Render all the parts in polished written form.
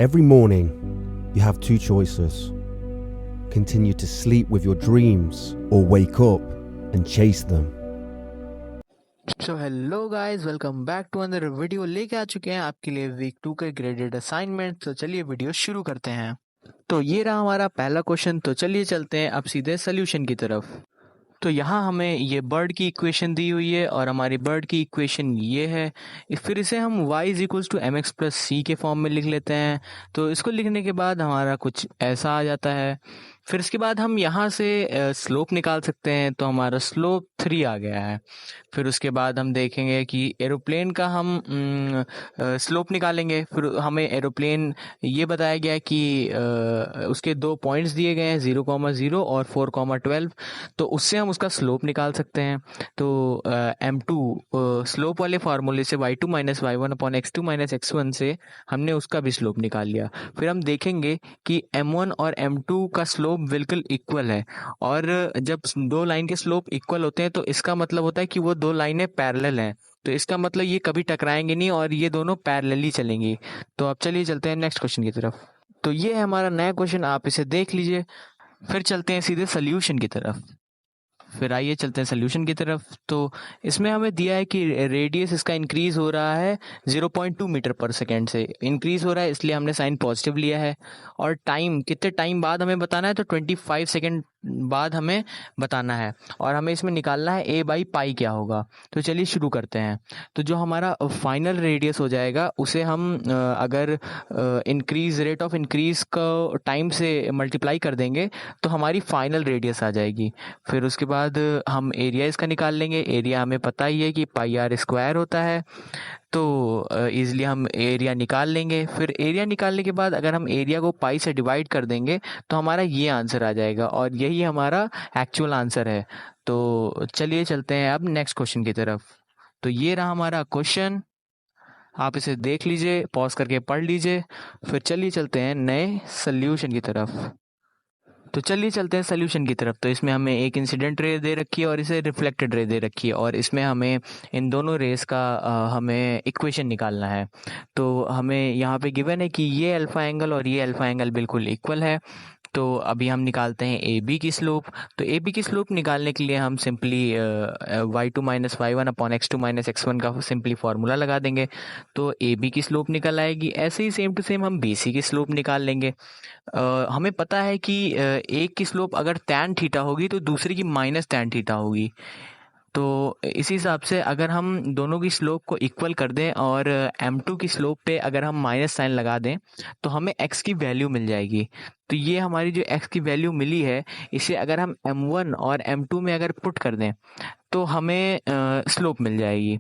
Every morning, you have two choices. Continue to sleep with your dreams or wake up and chase them. So hello guys, welcome back to another video. लेके आ चुके हैं आपके लिए week 2 के graded assignment. तो चलिए video शुरू करते हैं। तो ये रहा हमारा पहला क्वेश्चन। तो चलिए चलते हैं अब सीधे सोल्यूशन की तरफ। तो यहाँ हमें ये बर्ड की इक्वेशन दी हुई है और हमारी बर्ड की इक्वेशन ये है। फिर इसे हम y is equals to m x plus c के फॉर्म में लिख लेते हैं। तो इसको लिखने के बाद हमारा कुछ ऐसा आ जाता है। फिर इसके बाद हम यहाँ से स्लोप निकाल सकते हैं। तो हमारा स्लोप 3 आ गया है। फिर उसके बाद हम देखेंगे कि एरोप्लेन का हम स्लोप निकालेंगे। फिर हमें एरोप्लेन ये बताया गया है कि उसके 2 पॉइंट्स दिए गए हैं 0,0 और 4,12। तो उससे हम उसका स्लोप निकाल सकते हैं। तो m2 स्लोप वाले फार्मूले से y2 minus y one upon x2 minus x1 से हमने उसका भी स्लोप निकाल लिया। फिर हम देखेंगे कि m1 और m2 का स्लोप बिल्कुल इक्वल है। और जब दो लाइन के स्लोप इक्वल होते हैं तो इसका मतलब होता है कि वो दो लाइनें पैरेलल हैं। तो इसका मतलब ये कभी टकराएंगे नहीं और ये दोनों पैरेलली चलेंगी। तो अब चलिए चलते हैं नेक्स्ट क्वेश्चन की तरफ। तो ये है हमारा नया क्वेश्चन, आप इसे देख लीजिए। फिर चलते हैं सीधे सोल्यूशन की तरफ। फिर आइए चलते हैं सोल्यूशन की तरफ। तो इसमें हमें दिया है कि रेडियस इसका इंक्रीज हो रहा है 0.2 मीटर पर सेकेंड से इंक्रीज हो रहा है, इसलिए हमने साइन पॉजिटिव लिया है। और टाइम कितने टाइम बाद हमें बताना है, तो 25 सेकेंड बाद हमें बताना है। और हमें इसमें निकालना है a बाई पाई क्या होगा। तो चलिए शुरू करते हैं। तो जो हमारा फाइनल रेडियस हो जाएगा उसे हम अगर इंक्रीज रेट ऑफ इंक्रीज को टाइम से मल्टीप्लाई कर देंगे तो हमारी फाइनल रेडियस आ जाएगी। फिर उसके बाद हम एरिया इसका निकाल लेंगे। एरिया हमें पता ही है कि पाई आर स्क्वायर होता है। तो ईजिली हम एरिया निकाल लेंगे। फिर एरिया निकालने के बाद अगर हम एरिया को पाई से डिवाइड कर देंगे तो हमारा ये आंसर आ जाएगा और यही हमारा एक्चुअल आंसर है। तो चलिए चलते हैं अब नेक्स्ट क्वेश्चन की तरफ। तो ये रहा हमारा क्वेश्चन, आप इसे देख लीजिए, पॉज करके पढ़ लीजिए। फिर चलिए चलते हैं नए सोल्यूशन की तरफ। तो चलिए चलते हैं सोल्यूशन की तरफ। तो इसमें हमें एक इंसिडेंट रे दे रखी है और इसे रिफ्लेक्टेड रे दे रखी है और इसमें हमें इन दोनों रेस का हमें इक्वेशन निकालना है। तो हमें यहाँ पे गिवन है कि ये अल्फा एंगल और ये अल्फा एंगल बिल्कुल इक्वल है। तो अभी हम निकालते हैं ए बी की स्लोप। तो ए बी की स्लोप निकालने के लिए हम simply y2 minus y one upon x2 minus x1 का सिंपली फार्मूला लगा देंगे। तो ए बी की स्लोप निकल आएगी। ऐसे ही सेम टू सेम हम बी सी की स्लोप निकाल लेंगे। हमें पता है कि एक की स्लोप अगर tan थीटा होगी तो दूसरी की माइनस tan थीटा होगी। तो इसी हिसाब से अगर हम दोनों की स्लोप को इक्वल कर दें और m2 की स्लोप पे अगर हम माइनस साइन लगा दें तो हमें x की वैल्यू मिल जाएगी। तो ये हमारी जो x की वैल्यू मिली है इसे अगर हम m1 और m2 में अगर पुट कर दें तो हमें स्लोप मिल जाएगी।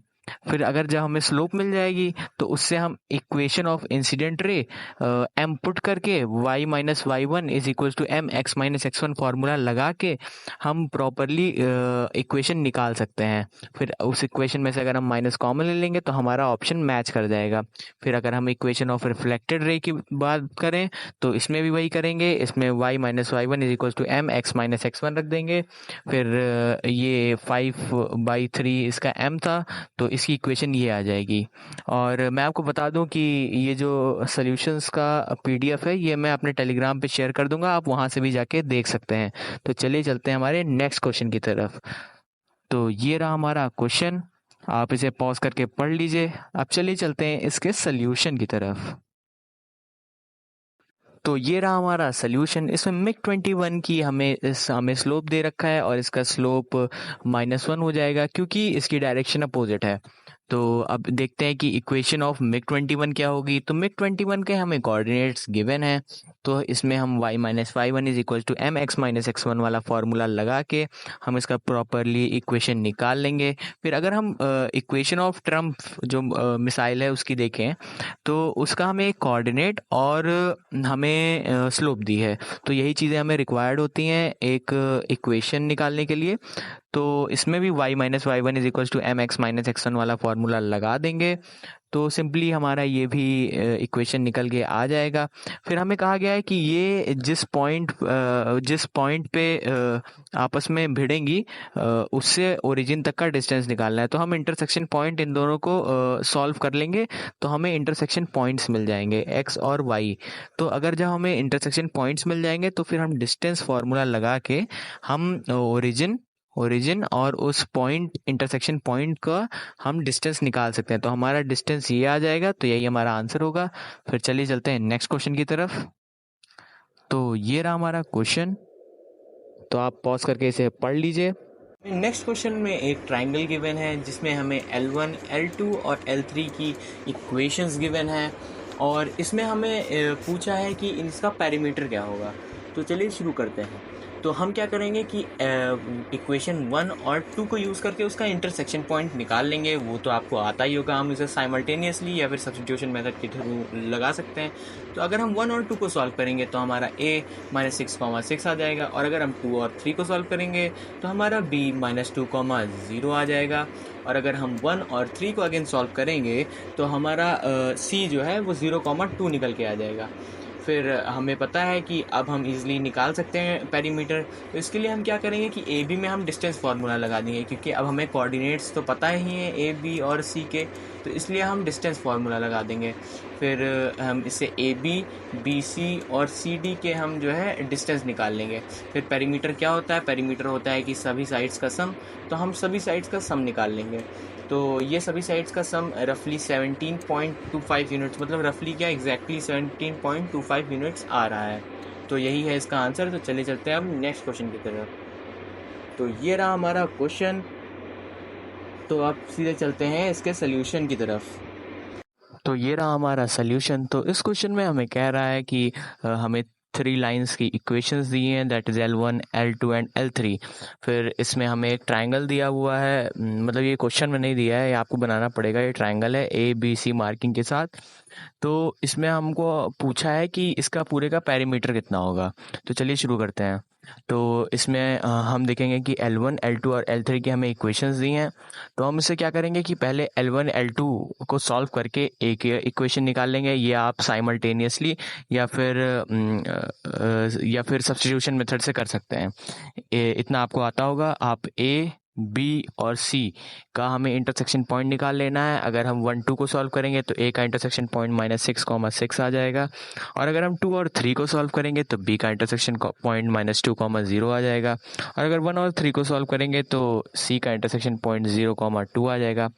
फिर अगर जब हमें स्लोप मिल जाएगी तो उससे हम equation of incident ray m put करके y minus y one is equal to m x minus x one formula लगा के हम प्रॉपरली इक्वेशन निकाल सकते हैं। फिर उस इक्वेशन में से अगर हम माइनस कॉमन ले लेंगे तो हमारा ऑप्शन मैच कर जाएगा। फिर अगर हम इक्वेशन ऑफ रिफ्लेक्टेड रे की बात करें तो इसमें भी वही करेंगे। इसमें y minus y one is equal to m x minus x one रख देंगे। फिर ये 5/3 इसका m था तो इसकी इक्वेशन ये आ जाएगी। और मैं आपको बता दूं कि ये जो सॉल्यूशंस का पीडीएफ है ये मैं अपने टेलीग्राम पे शेयर कर दूंगा, आप वहां से भी जाके देख सकते हैं। तो चलिए चलते हैं हमारे नेक्स्ट क्वेश्चन की तरफ। तो ये रहा हमारा क्वेश्चन, आप इसे पॉज करके पढ़ लीजिए। अब चलिए चलते हैं इसके सॉल्यूशन की तरफ। तो ये रहा हमारा सोल्यूशन। इसमें मिग 21 की हमें स्लोप दे रखा है और इसका स्लोप -1 हो जाएगा क्योंकि इसकी डायरेक्शन अपोजिट है। तो अब देखते हैं कि इक्वेशन ऑफ मिग 21 क्या होगी। तो मिग 21 के हमें कोऑर्डिनेट्स गिवन हैं। तो इसमें हम y minus y one is equal to m x minus x one वाला फार्मूला लगा के हम इसका प्रॉपरली इक्वेशन निकाल लेंगे। फिर अगर हम इक्वेशन ऑफ ट्रम्प जो मिसाइल है उसकी देखें तो उसका हमें एक कोऑर्डिनेट और हमें स्लोप दी है। तो यही चीज़ें हमें रिक्वायर्ड होती हैं एक इक्वेशन निकालने के लिए। तो इसमें भी y minus y one is equal to m x minus x one वाला फॉर्मूला लगा देंगे तो सिंपली हमारा ये भी इक्वेशन निकल के आ जाएगा। फिर हमें कहा गया है कि ये जिस पॉइंट पे आपस में भिड़ेंगी उससे ओरिजिन तक का डिस्टेंस निकालना है। तो हम इंटरसेक्शन पॉइंट इन दोनों को सॉल्व कर लेंगे तो हमें इंटरसेक्शन पॉइंट्स मिल जाएंगे x और y। तो अगर जब हमें इंटरसेक्शन पॉइंट्स मिल जाएंगे तो फिर हम डिस्टेंस फार्मूला लगा के हम ओरिजिन और उस पॉइंट इंटरसेक्शन पॉइंट का हम डिस्टेंस निकाल सकते हैं। तो हमारा डिस्टेंस ये आ जाएगा, तो यही हमारा आंसर होगा। फिर चलिए चलते हैं नेक्स्ट क्वेश्चन की तरफ। तो ये रहा हमारा क्वेश्चन, तो आप पॉज करके इसे पढ़ लीजिए। नेक्स्ट क्वेश्चन में एक ट्राइंगल गिवन है जिसमें हमें L1, L2 और L3 की इक्वेशंस गिवन है और इसमें हमें पूछा है कि इसका पैरामीटर क्या होगा। तो चलिए शुरू करते हैं। तो हम क्या करेंगे कि इक्वेशन 1 और 2 को यूज़ करके उसका इंटरसेक्शन पॉइंट निकाल लेंगे। वो तो आपको आता ही होगा, हम इसे साइमल्टेनियसली या फिर सब्स्टिट्यूशन मेथड के थ्रू लगा सकते हैं। तो अगर हम 1 और 2 को सॉल्व करेंगे तो हमारा a माइनस 6,6 आ जाएगा और अगर हम 2 और 3 को सॉल्व करेंगे तो हमारा b माइनस 2,0 आ जाएगा और अगर हम 1 और 3 को अगेन सॉल्व करेंगे तो हमारा c जो है वो 0,2 निकल के आ जाएगा। फिर हमें पता है कि अब हम इजीली निकाल सकते हैं पेरीमीटर। तो इसके लिए हम क्या करेंगे कि ए बी में हम डिस्टेंस फार्मूला लगा देंगे क्योंकि अब हमें कोऑर्डिनेट्स तो पता ही हैं ए बी और सी के, तो इसलिए हम डिस्टेंस फार्मूला लगा देंगे। फिर हम इससे ए बी सी और सी डी के हम जो है डिस्टेंस निकाल लेंगे। फिर पेरीमीटर क्या होता है, पेरीमीटर होता है कि सभी साइड्स का सम, तो हम सभी साइड्स का सम निकाल लेंगे। तो ये सभी साइड्स का सम रफली 17.25 यूनिट्स, मतलब रफली क्या एग्जैक्टली 17.25 यूनिट्स आ रहा है। तो यही है इसका आंसर। तो चले चलते हैं अब नेक्स्ट क्वेश्चन की तरफ। तो ये रहा हमारा क्वेश्चन, तो अब सीधे चलते हैं इसके सोल्यूशन की तरफ। तो ये रहा हमारा सोल्यूशन। तो इस क्वेश्चन में हमें कह रहा है कि हमें 3 लाइंस की इक्वेशंस दी हैं, that is L1, L2 and L3। फिर इसमें हमें एक ट्राइंगल दिया हुआ है, मतलब ये क्वेश्चन में नहीं दिया है, ये आपको बनाना पड़ेगा। ये ट्राइंगल है ABC मार्किंग के साथ। तो इसमें हमको पूछा है कि इसका पूरे का पेरीमीटर कितना होगा। तो चलिए शुरू करते हैं। तो इसमें हम देखेंगे कि L1, L2 और L3 की हमें इक्वेशंस दी हैं। तो हम इससे क्या करेंगे कि पहले L1, L2 को सॉल्व करके एक इक्वेशन निकाल लेंगे। ये आप साइमल्टेनियसली या फिर सब्स्टिट्यूशन मेथड से कर सकते हैं। इतना आपको आता होगा। आप A, B और C का हमें इंटरसेक्शन पॉइंट निकाल लेना है। अगर हम 1, 2 को सॉल्व करेंगे तो A का इंटरसेक्शन पॉइंट -6,6 आ जाएगा और अगर हम 2 और 3 को सॉल्व करेंगे तो B का इंटरसेक्शन पॉइंट -2,0 आ जाएगा और अगर 1 और 3 को सॉल्व करेंगे तो C का इंटरसेक्शन पॉइंट 0,2 आ जाएगा।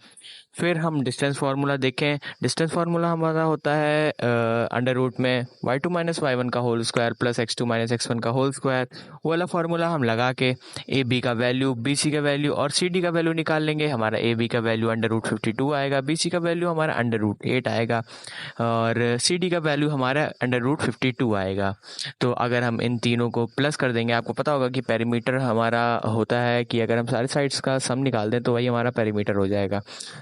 फिर हम डिस्टेंस फार्मूला देखें। डिस्टेंस फार्मूला हमारा होता है अंडर रूट में y2 माइनस y1 का whole square plus x2 minus x1 का होल स्क्वायर। वो वाला फार्मूला हम लगा के ए बी का वैल्यू, बी सी का वैल्यू और सी डी का वैल्यू निकाल लेंगे। हमारा ए बी का वैल्यू अंडर रूट 52 आएगा, बी सी का वैल्यू हमारा अंडर रूट 8 आएगा और सी डी का वैल्यू हमारा अंडर रूट 52 आएगा। तो अगर हम इन तीनों को प्लस कर देंगे, आपको पता होगा कि पेरीमीटर हमारा होता है कि अगर हम सारे साइड्स का सम निकाल दें तो वही हमारा पेरीमीटर हो जाएगा।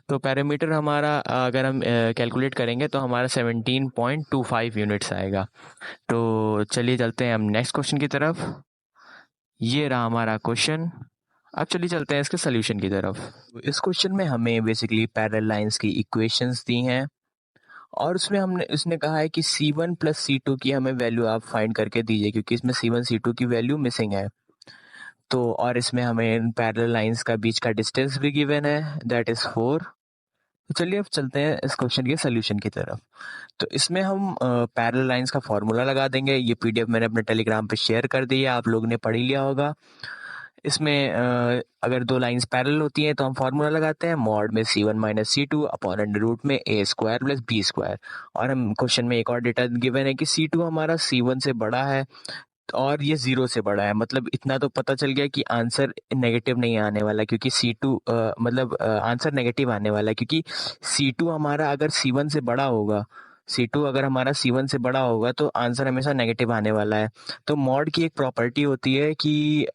तो पेरीमीटर हमारा अगर हम कैलकुलेट करेंगे तो हमारा 17.25 यूनिट्स आएगा। तो चलिए चलते हैं हम नेक्स्ट क्वेश्चन की तरफ। ये रहा हमारा क्वेश्चन। अब चलिए चलते हैं इसके सोल्यूशन की तरफ। तो इस क्वेश्चन में हमें बेसिकली पैरेलल लाइंस की इक्वेशंस दी हैं और उसने कहा है कि C1 प्लस C2 की हमें वैल्यू आप फाइंड करके दीजिए, क्योंकि इसमें C1 C2 की वैल्यू मिसिंग है। तो और इसमें हमें पैरेलल लाइंस का बीच का डिस्टेंस भी गिवन है, दैट इज 4। तो चलिए अब चलते हैं इस क्वेश्चन के सोल्यूशन की तरफ। तो इसमें हम पैरेलल लाइंस का फॉर्मूला लगा देंगे। ये पीडीएफ मैंने अपने टेलीग्राम पे शेयर कर दी है, आप लोगों ने पढ़ ही लिया होगा। इसमें अगर 2 लाइंस पैरेलल होती हैं तो हम फार्मूला लगाते हैं मॉड में C1 minus C2 upon under root में A square plus B square. और हम क्वेश्चन में एक और डेटा गिवन है कि C2 हमारा C1 से बड़ा है और ये 0 से बड़ा है। मतलब इतना तो पता चल गया कि आंसर नेगेटिव नहीं आने वाला, क्योंकि C2 मतलब आंसर नेगेटिव आने वाला है, क्योंकि C2 हमारा अगर C1 से बड़ा होगा, C2 अगर हमारा C1 से बड़ा होगा तो आंसर हमेशा नेगेटिव आने वाला है। तो मॉड की एक प्रॉपर्टी होती है कि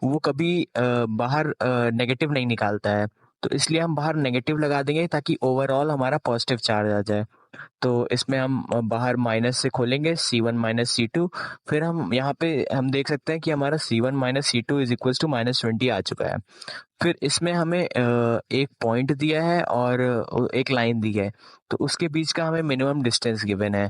वो कभी बाहर नेगेटिव नहीं निकालता है, तो इसलिए हम बाहर नेगेटिव लगा देंगे ताकि ओवरऑल हमारा पॉजिटिव चार्ज आ जाए। तो इसमें हम बाहर माइनस से खोलेंगे C1 माइनस C2। फिर हम यहाँ पे हम देख सकते हैं कि हमारा C1 minus C2 is equals to -20 आ चुका है। फिर इसमें हमें एक पॉइंट दिया है और एक लाइन दी है, तो उसके बीच का हमें मिनिमम डिस्टेंस गिवन है।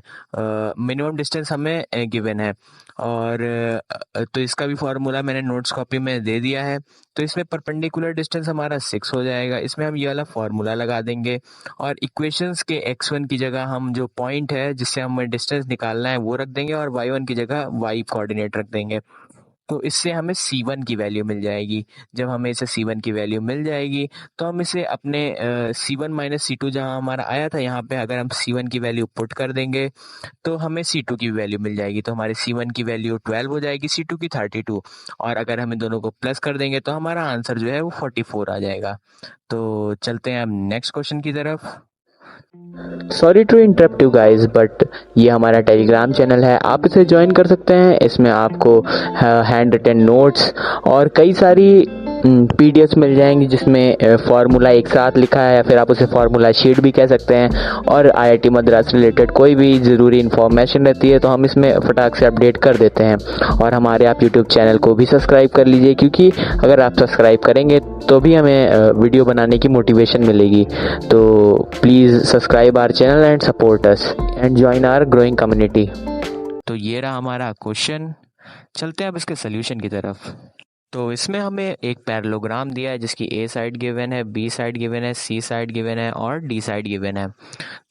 मिनिमम डिस्टेंस हमें गिवन है और तो इसका भी फॉर्मूला मैंने नोट्स कॉपी में दे दिया है। तो इसमें परपेंडिकुलर डिस्टेंस हमारा 6 हो जाएगा। इसमें हम ये वाला फॉर्मूला लगा देंगे और इक्वेशंस के x1 की जगह हम जो पॉइंट है जिससे हमें डिस्टेंस निकालना है वो रख देंगे और y1 की जगह y कोऑर्डिनेट रख देंगे। तो इससे हमें C1 की वैल्यू मिल जाएगी। जब हमें इसे C1 की वैल्यू मिल जाएगी तो हम इसे अपने C1 माइनस C2 जहाँ हमारा आया था यहाँ पे अगर हम C1 की वैल्यू पुट कर देंगे तो हमें C2 की वैल्यू मिल जाएगी। तो हमारे C1 की वैल्यू 12 हो जाएगी, C2 की 32, और अगर हम इन दोनों को प्लस कर देंगे तो हमारा आंसर जो है वो 44 आ जाएगा। तो चलते हैं अब नेक्स्ट क्वेश्चन की तरफ। Sorry to interrupt you guys, but ये हमारा टेलीग्राम चैनल है, आप इसे ज्वाइन कर सकते हैं। इसमें आपको हैंड रिटन नोट्स और कई सारी पीडीएफ मिल जाएंगी जिसमें फार्मूला एक साथ लिखा है, या फिर आप उसे फार्मूला शीट भी कह सकते हैं। और आईआईटी मद्रास रिलेटेड कोई भी ज़रूरी इन्फॉर्मेशन रहती है तो हम इसमें फटाक से अपडेट कर देते हैं। और हमारे आप यूट्यूब चैनल को भी सब्सक्राइब कर लीजिए, क्योंकि अगर आप सब्सक्राइब करेंगे तो भी हमें वीडियो बनाने की मोटिवेशन मिलेगी। तो please subscribe our channel and support us and join our growing community. तो ये रहा हमारा क्वेश्चन। चलते हैं अब इसके सोल्यूशन की तरफ। तो इसमें हमें एक पैरेललोग्राम दिया है जिसकी ए साइड गिवन है, बी साइड गिवन है, सी साइड गिवन है और डी साइड गिवन है।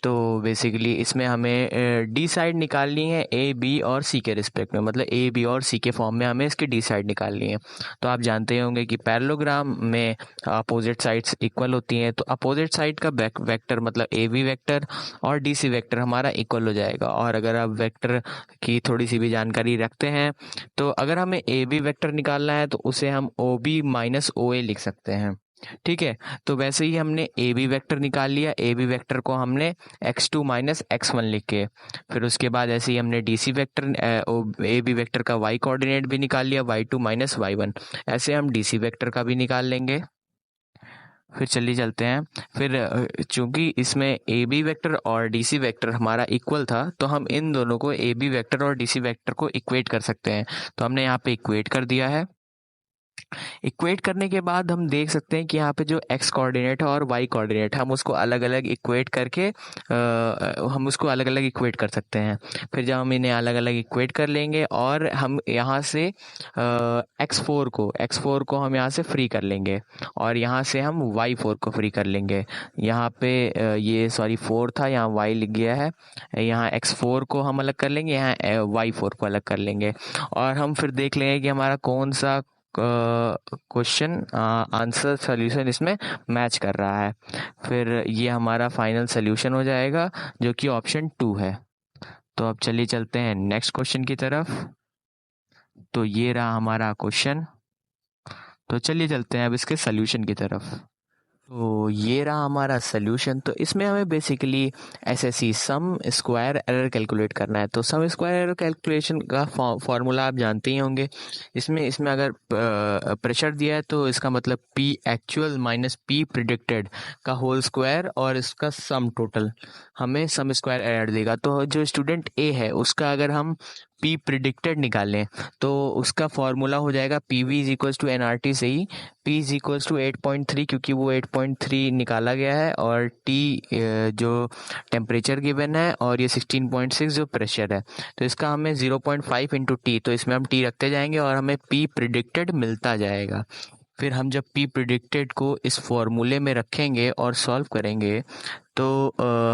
तो बेसिकली इसमें हमें डी साइड निकालनी है ए बी और सी के रिस्पेक्ट में, मतलब ए बी और सी के फॉर्म में हमें इसकी डी साइड निकालनी है। तो आप जानते ही होंगे कि पैरेललोग्राम में अपोजिट साइड्स इक्वल होती हैं, तो अपोजिट साइड का वेक्टर मतलब ए बी वेक्टर और डी सी वेक्टर हमारा इक्वल हो जाएगा। और अगर आप वेक्टर की थोड़ी सी भी जानकारी रखते हैं तो अगर हमें ए बी वेक्टर निकालना है तो उसे हम ओ बी माइनस ओ ए लिख सकते हैं। ठीक है, तो वैसे ही हमने ए बी वेक्टर निकाल लिया। ए बी वेक्टर को हमने x2 माइनस x1 लिख के, फिर उसके बाद ऐसे ही हमने D C vector A B vector का y कोऑर्डिनेट भी निकाल लिया, y2 माइनस y1। ऐसे हम डी सी वेक्टर का भी निकाल लेंगे। फिर चलिए चलते हैं। फिर चूंकि इसमें ए बी वेक्टर और डी सी वेक्टर हमारा इक्वल था तो हम इन दोनों को ए बी वेक्टर और डी सी वेक्टर को इक्वेट कर सकते हैं। तो हमने यहाँ पे इक्वेट कर दिया है। इक्वेट करने के बाद हम देख सकते हैं कि यहाँ पे जो x कोऑर्डिनेट है और y कोऑर्डिनेट हम उसको अलग अलग इक्वेट करके हम उसको अलग अलग इक्वेट कर सकते हैं। फिर जब हम इन्हें अलग अलग इक्वेट कर लेंगे और हम यहाँ से x4 को हम यहाँ से फ्री कर लेंगे और यहाँ से हम y4 को फ्री कर लेंगे। यहाँ पे ये सॉरी 4 था, यहाँ y लिख गया है। यहाँ x4 को हम अलग कर लेंगे, यहाँ y4 को अलग कर लेंगे और हम फिर देख लेंगे कि हमारा कौन सा क्वेश्चन आंसर सॉल्यूशन इसमें मैच कर रहा है। फिर ये हमारा फाइनल सॉल्यूशन हो जाएगा जो कि ऑप्शन 2 है। तो अब चलिए चलते हैं नेक्स्ट क्वेश्चन की तरफ। तो ये रहा हमारा क्वेश्चन। तो चलिए चलते हैं अब इसके सॉल्यूशन की तरफ। तो ये रहा हमारा सॉल्यूशन। तो इसमें हमें बेसिकली एसएससी सम स्क्वायर एरर कैलकुलेट करना है। तो सम स्क्वायर एरर कैलकुलेशन का फॉर्मूला आप जानते ही होंगे। इसमें अगर प्रेशर दिया है तो इसका मतलब P actual minus P predicted का होल स्क्वायर और इसका सम टोटल हमें सम स्क्वायर एरर देगा। तो जो स्टूडेंट ए है उसका अगर हम पी प्रिडिक्टेड निकालें तो उसका फॉर्मूला हो जाएगा P V is equals to n R T से ही पी इज इक्वल्स टू 8.3 क्योंकि वो 8.3 निकाला गया है और टी जो टेम्परेचर गिवन है और ये 16.6 जो प्रेशर है। तो इसका हमें 0.5 इंटू टी, तो इसमें हम टी रखते जाएंगे और हमें पी प्रिडिक्टेड मिलता जाएगा। फिर हम जब पी प्रिडिक्टेड को इस फॉर्मूले में रखेंगे और सॉल्व करेंगे तो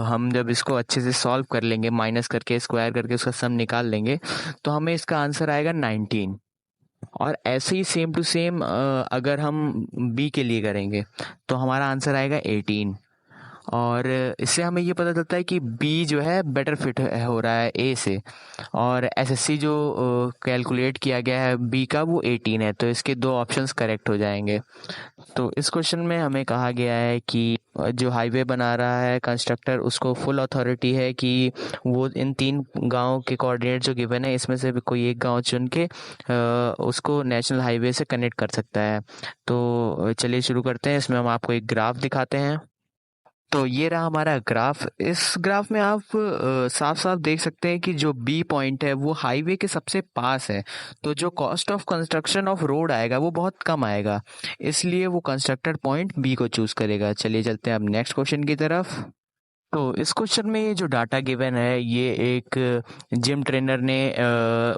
हम जब इसको अच्छे से सॉल्व कर लेंगे माइनस करके स्क्वायर करके उसका सम निकाल लेंगे तो हमें इसका आंसर आएगा 19। और ऐसे ही सेम टू सेम अगर हम बी के लिए करेंगे तो हमारा आंसर आएगा 18। और इससे हमें ये पता चलता है कि बी जो है बेटर फिट हो रहा है ए से और एसएससी जो कैलकुलेट किया गया है बी का वो 18 है। तो इसके दो ऑप्शंस करेक्ट हो जाएंगे। तो इस क्वेश्चन में हमें कहा गया है कि जो हाईवे बना रहा है कंस्ट्रक्टर उसको फुल अथॉरिटी है कि वो इन 3 गाँव के कोऑर्डिनेट जो गिवन है इसमें से भी कोई एक गाँव चुन के उसको नेशनल हाईवे से कनेक्ट कर सकता है। तो चलिए शुरू करते हैं। इसमें हम आपको एक ग्राफ दिखाते हैं। तो ये रहा हमारा ग्राफ। इस ग्राफ में आप साफ साफ देख सकते हैं कि जो बी पॉइंट है वो हाईवे के सबसे पास है, तो जो cost of construction of road आएगा वो बहुत कम आएगा, इसलिए वो कंस्ट्रक्टेड पॉइंट बी को चूज करेगा। चलिए चलते हैं अब नेक्स्ट क्वेश्चन की तरफ। तो इस क्वेश्चन में ये जो डाटा गिवन है ये एक जिम ट्रेनर ने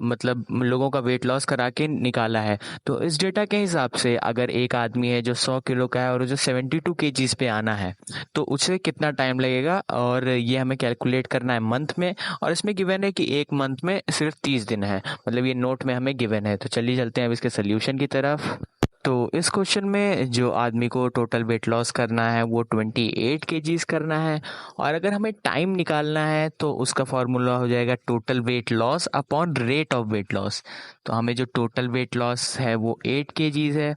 मतलब लोगों का वेट लॉस करा के निकाला है। तो इस डेटा के हिसाब से अगर एक आदमी है जो 100 किलो का है और जो 72 केजीज पे आना है तो उसे कितना टाइम लगेगा, और ये हमें कैलकुलेट करना है मंथ में, और इसमें गिवन है कि एक मंथ में सिर्फ 30 दिन है, मतलब ये नोट में हमें गिवन है। तो चलिए चलते हैं अब इसके सोल्यूशन की तरफ। तो इस क्वेश्चन में जो आदमी को टोटल वेट लॉस करना है वो 28 केजीज करना है, और अगर हमें टाइम निकालना है तो उसका फॉर्मूला हो जाएगा total weight loss upon rate of weight loss. तो हमें जो टोटल वेट लॉस है वो 8 केजीज है,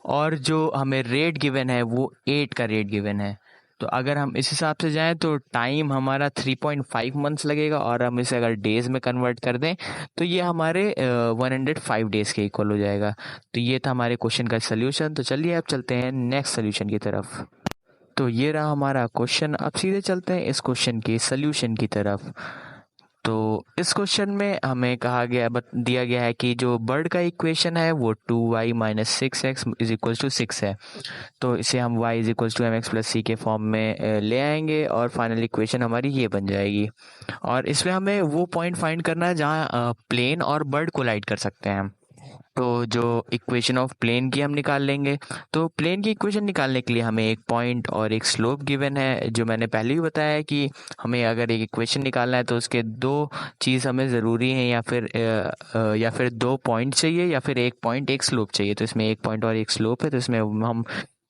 और जो हमें रेट गिवन है वो 8 का रेट गिवन है। तो अगर हम इस हिसाब से जाएं तो टाइम हमारा 3.5 मंथ्स लगेगा, और हम इसे अगर डेज में कन्वर्ट कर दें तो ये हमारे 105 डेज के इक्वल हो जाएगा। तो ये था हमारे क्वेश्चन का सल्यूशन। तो चलिए अब चलते हैं नेक्स्ट सल्यूशन की तरफ। तो ये रहा हमारा क्वेश्चन। अब सीधे चलते हैं इस क्वेश्चन के सल्यूशन की तरफ। तो इस क्वेश्चन में हमें कहा गया दिया गया है कि जो बर्ड का इक्वेशन है वो 2y minus 6x is equal to 6 है। तो इसे हम y is equal to mx plus c के फॉर्म में ले आएंगे, और फाइनल इक्वेशन हमारी ये बन जाएगी। और इसमें हमें वो पॉइंट फाइंड करना है जहाँ प्लेन और बर्ड कोलाइड कर सकते हैं। तो जो इक्वेशन ऑफ प्लेन की हम निकाल लेंगे। तो प्लेन की इक्वेशन निकालने के लिए हमें एक पॉइंट और एक स्लोप गिवन है, जो मैंने पहले ही बताया है कि हमें अगर एक इक्वेशन निकालना है तो उसके दो चीज़ हमें ज़रूरी हैं, या फिर 2 पॉइंट चाहिए या फिर एक पॉइंट एक स्लोप चाहिए। तो इसमें एक पॉइंट और एक स्लोप है, तो इसमें हम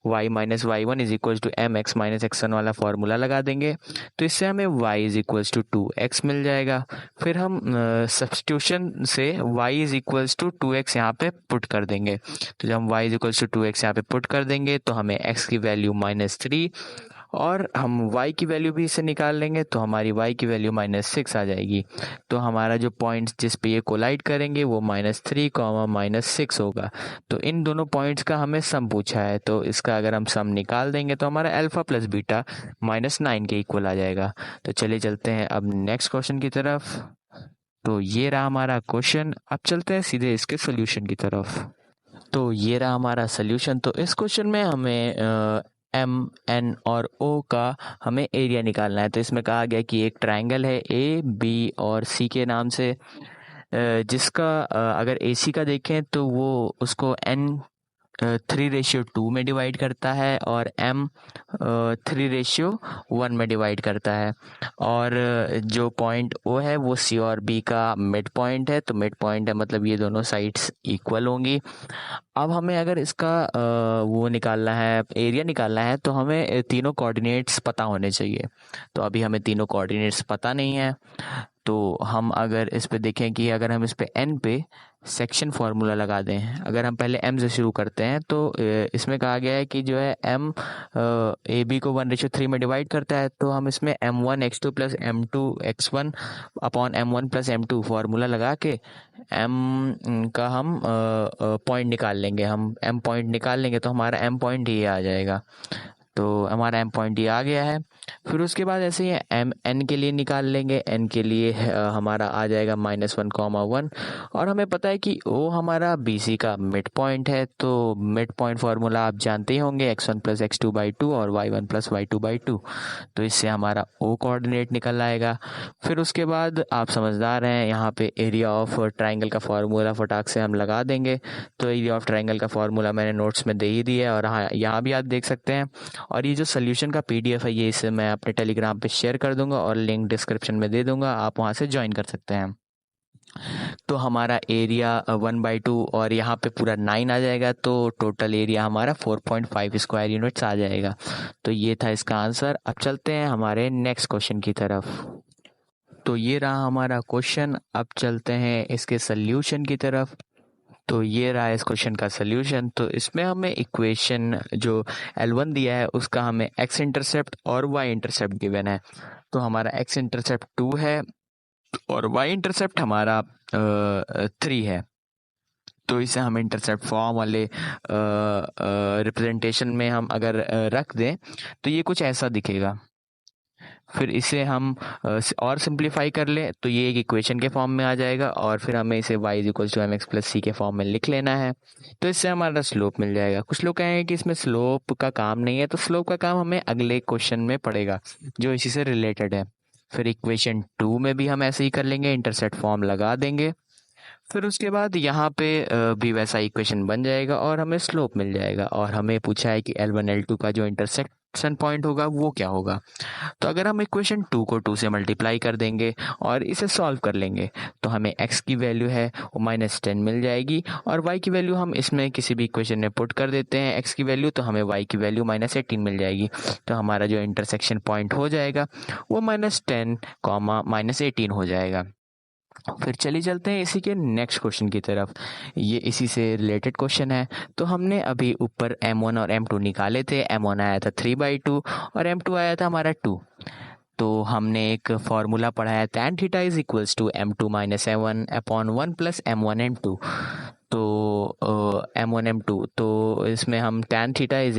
y minus y one is equal to m x minus x one वाला फॉर्मूला लगा देंगे। तो इससे हमें y is equal to 2x मिल जाएगा। फिर हम सब्स्टिट्यूशन से y is equal to 2x यहाँ पे पुट कर देंगे। तो जब हम y is equal to 2x यहाँ पे पुट कर देंगे तो हमें x की वैल्यू -3, और हम y की वैल्यू भी इससे निकाल लेंगे तो हमारी y की वैल्यू -6 आ जाएगी। तो हमारा जो पॉइंट्स जिस पे ये कोलाइड करेंगे वो -3, -6 होगा। तो इन दोनों पॉइंट्स का हमें सम पूछा है, तो इसका अगर हम सम निकाल देंगे तो हमारा अल्फा प्लस बीटा -9 के इक्वल आ जाएगा। तो चलिए चलते हैं अब नेक्स्ट क्वेश्चन की तरफ। तो ये रहा हमारा क्वेश्चन। अब चलते हैं सीधे इसके सोल्यूशन की तरफ। तो ये रहा हमारा सोल्यूशन। तो इस क्वेश्चन में हमें एम एन और ओ का हमें एरिया निकालना है। तो इसमें कहा गया कि एक ट्रायंगल है ए बी और सी के नाम से, जिसका अगर ए सी का देखें तो वो उसको एन 3:2 में डिवाइड करता है, और m 3:1 में डिवाइड करता है। और जो पॉइंट O है वो C और B का मिड पॉइंट है। तो मिड पॉइंट है मतलब ये दोनों साइड्स इक्वल होंगी। अब हमें अगर इसका वो निकालना है, एरिया निकालना है, तो हमें तीनों कोऑर्डिनेट्स पता होने चाहिए। तो अभी हमें तीनों कोऑर्डिनेट्स पता नहीं है। तो हम अगर इस पे देखें कि अगर हम इस पे n पे सेक्शन फार्मूला लगा दें, अगर हम पहले m से शुरू करते हैं तो इसमें कहा गया है कि जो है m ए बी को 1:3 में डिवाइड करता है। तो हम इसमें m1 x2 plus m2 x1 upon m1 plus m2 formula लगा के m का हम पॉइंट निकाल लेंगे। हम m पॉइंट निकाल लेंगे तो हमारा m पॉइंट ये आ जाएगा। तो हमारा m पॉइंट ये आ गया है। फिर उसके बाद ऐसे ही m n के लिए निकाल लेंगे। n के लिए हमारा आ जाएगा -1, 1, और हमें पता है कि o हमारा BC का मिड पॉइंट है। तो मिड पॉइंट फार्मूला आप जानते ही होंगे, x1 प्लस x2/2 और y1 प्लस y2/2। तो इससे हमारा o कोऑर्डिनेट निकल आएगा। फिर उसके बाद आप समझदार हैं, यहाँ पे एरिया ऑफ ट्राइंगल का फार्मूला फटाक से हम लगा देंगे। तो एरिया ऑफ ट्राइंगल का फार्मूला मैंने नोट्स में दे ही दिया है, और हाँ यहाँ भी आप देख सकते हैं। और ये जो सोल्यूशन का PDF है ये इसे मैं अपने टेलीग्राम पे शेयर कर दूंगा, और लिंक डिस्क्रिप्शन में दे दूंगा, आप वहाँ से ज्वाइन कर सकते हैं। तो हमारा एरिया 1/2 और यहाँ पे पूरा 9 आ जाएगा। तो टोटल एरिया हमारा 4.5 स्क्वायर यूनिट्स आ जाएगा। तो ये था इसका आंसर। अब चलते हैं हमारे नेक्स्ट क्वेश्चन की तरफ। तो ये रहा हमारा क्वेश्चन। अब चलते हैं इसके सोल्यूशन की तरफ। तो ये रहा इस क्वेश्चन का सोल्यूशन। तो इसमें हमें इक्वेशन जो L1 दिया है उसका हमें x इंटरसेप्ट और y इंटरसेप्ट गिवन है। तो हमारा x इंटरसेप्ट 2 है और y इंटरसेप्ट हमारा 3 है। तो इसे हम इंटरसेप्ट फॉर्म वाले रिप्रेजेंटेशन में हम अगर रख दें तो ये कुछ ऐसा दिखेगा। फिर इसे हम और सिंप्लीफाई कर लें तो ये एक इक्वेशन के फॉर्म में आ जाएगा और फिर हमें इसे y = mx + c के फॉर्म में लिख लेना है। तो इससे हमारा स्लोप मिल जाएगा। कुछ लोग कहेंगे कि इसमें स्लोप का काम नहीं है, तो स्लोप का काम हमें अगले क्वेश्चन में पड़ेगा जो इसी से रिलेटेड है। फिर इक्वेशन 2 में भी हम ऐसे ही कर लेंगे, इंटरसेप्ट फॉर्म लगा देंगे। फिर उसके बाद यहाँ पे भी वैसा इक्वेशन बन जाएगा और हमें स्लोप मिल जाएगा। और हमें पूछा है कि L1 L2 का जो इंटरसेक्शन पॉइंट होगा वो क्या होगा। तो अगर हम इक्वेशन 2 को 2 से मल्टीप्लाई कर देंगे और इसे सॉल्व कर लेंगे तो हमें x की वैल्यू है वो -10 मिल जाएगी और y की वैल्यू हम इसमें किसी भी इक्वेशन में पुट कर देते हैं x की वैल्यू, तो हमें y की वैल्यू -18 मिल जाएगी। तो हमारा जो इंटरसेक्शन पॉइंट हो जाएगा वो -10, -18 हो जाएगा। फिर चलिए चलते हैं इसी के नेक्स्ट क्वेश्चन की तरफ। ये इसी से रिलेटेड क्वेश्चन है। तो हमने अभी ऊपर m1 और m2 निकाले थे। m1 आया था 3/2 और m2 आया था हमारा 2। तो हमने एक फॉर्मूला पढ़ा है tan theta = m2 - m1 upon 1 + m1 m2। तो m1 m2, तो इसमें हम tan थीटा =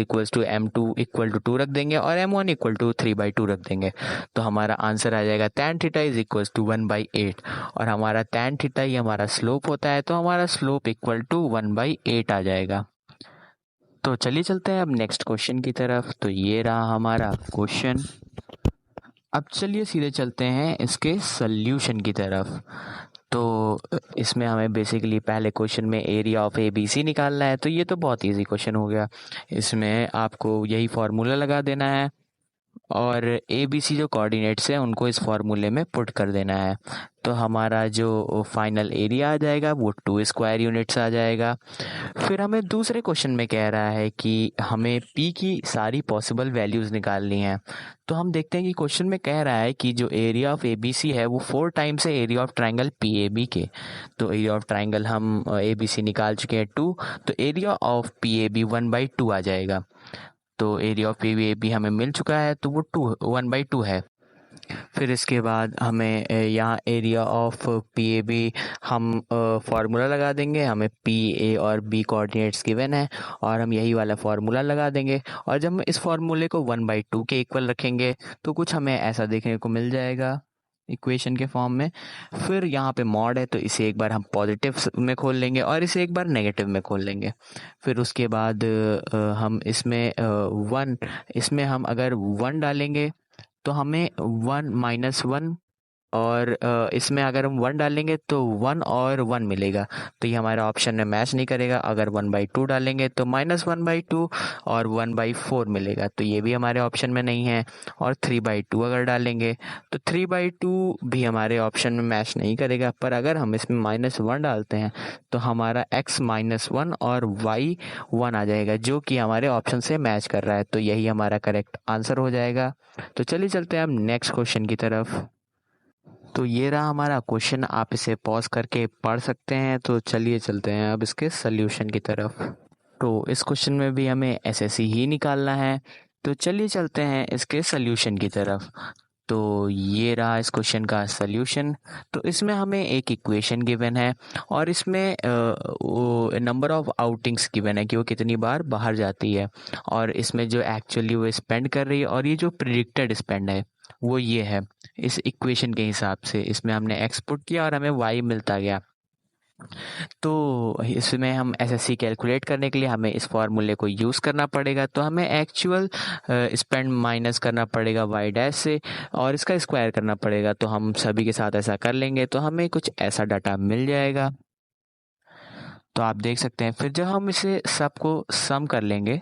m2 = 2 रख देंगे और m1 = 3/2 रख देंगे। तो हमारा आंसर आ जाएगा tan थीटा = 1/8 और हमारा tan थीटा ही हमारा स्लोप होता है, तो हमारा स्लोप = 1/8 आ जाएगा। तो चलिए चलते हैं अब नेक्स्ट क्वेश्चन की तरफ। तो ये रहा हमारा क्वेश्चन। अब चलिए सीधे चलते हैं इसके सल्यूशन की तरफ। तो इसमें हमें बेसिकली पहले क्वेश्चन में एरिया ऑफ ABC निकालना है। तो ये तो बहुत इजी क्वेश्चन हो गया। इसमें आपको यही फार्मूला लगा देना है और ABC जो कोऑर्डिनेट्स हैं उनको इस फार्मूले में पुट कर देना है। तो हमारा जो फाइनल एरिया आ जाएगा वो 2 स्क्वायर यूनिट्स आ जाएगा। फिर हमें दूसरे क्वेश्चन में कह रहा है कि हमें P की सारी पॉसिबल वैल्यूज़ निकालनी है। तो हम देखते हैं कि क्वेश्चन में कह रहा है कि जो एरिया ऑफ ABC है वो 4 टाइम्स है एरिया ऑफ ट्राइंगल PAB के। तो एरिया ऑफ ट्राइंगल हम ABC निकाल चुके हैं 2, तो एरिया ऑफ PAB 1/2 आ जाएगा। तो एरिया ऑफ PAB हमें मिल चुका है, तो वो 1/2 है। फिर इसके बाद हमें यहाँ एरिया ऑफ PAB हम फार्मूला लगा देंगे। हमें PA और B कोऑर्डिनेट्स गिवन है और हम यही वाला फार्मूला लगा देंगे। और जब हम इस फार्मूले को 1/2 के इक्वल रखेंगे तो कुछ हमें ऐसा देखने को मिल जाएगा इक्वेशन के फॉर्म में। फिर यहाँ पे मॉड है तो इसे एक बार हम पॉजिटिव में खोल लेंगे और इसे एक बार नेगेटिव में खोल लेंगे। फिर उसके बाद हम इसमें 1, इसमें हम अगर 1 डालेंगे तो हमें 1 - 1 और इसमें अगर हम 1 डालेंगे तो 1 और 1 मिलेगा। तो ये हमारा ऑप्शन में मैच नहीं करेगा। अगर 1/2 डालेंगे तो -1/2 और 1/4 मिलेगा, तो ये भी हमारे ऑप्शन में नहीं है। और 3/2 अगर डालेंगे तो 3/2 भी हमारे ऑप्शन में मैच नहीं करेगा। पर अगर हम इसमें -1 डालते हैं तो हमारा x -1 और y 1 आ जाएगा, जो कि हमारे ऑप्शन से मैच कर रहा है। तो यही हमारा करेक्ट आंसर हो जाएगा। तो चलिए चलते हैं हम नेक्स्ट क्वेश्चन की तरफ। तो ये रहा हमारा क्वेश्चन, आप इसे पॉज करके पढ़ सकते हैं। तो चलिए चलते हैं अब इसके सल्यूशन की तरफ। तो इस क्वेश्चन में भी हमें SSE ही निकालना है। तो चलिए चलते हैं इसके सल्यूशन की तरफ। तो ये रहा इस क्वेश्चन का सल्यूशन। तो इसमें हमें एक इक्वेशन गिवन है और इसमें नंबर ऑफ आउटिंग्स गिवन है कि वो कितनी बार बाहर जाती है और इसमें जो एक्चुअली वो स्पेंड कर रही है और ये जो प्रिडिक्टेड स्पेंड है वो ये है। इस इक्वेशन के हिसाब से इसमें हमने x पुट किया और हमें y मिलता गया। तो इसमें हम SSE कैलकुलेट करने के लिए हमें इस फार्मूले को यूज़ करना पड़ेगा। तो हमें एक्चुअल स्पेंड माइनस करना पड़ेगा y' से और इसका स्क्वायर करना पड़ेगा। तो हम सभी के साथ ऐसा कर लेंगे तो हमें कुछ ऐसा डाटा मिल जाएगा। तो आप देख सकते हैं। फिर जब हम इसे सबको सम कर लेंगे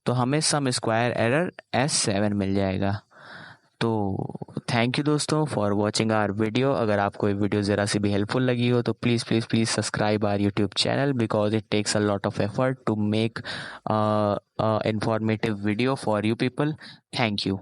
तो हमें सम स्क्वायर एरर S7 मिल जाएगा। तो थैंक यू दोस्तों फॉर वॉचिंग आवर वीडियो। अगर आपको ये वीडियो ज़रा सी भी हेल्पफुल लगी हो तो please subscribe our YouTube channel, because it takes a lot of effort to make informative video for you people. Thank you.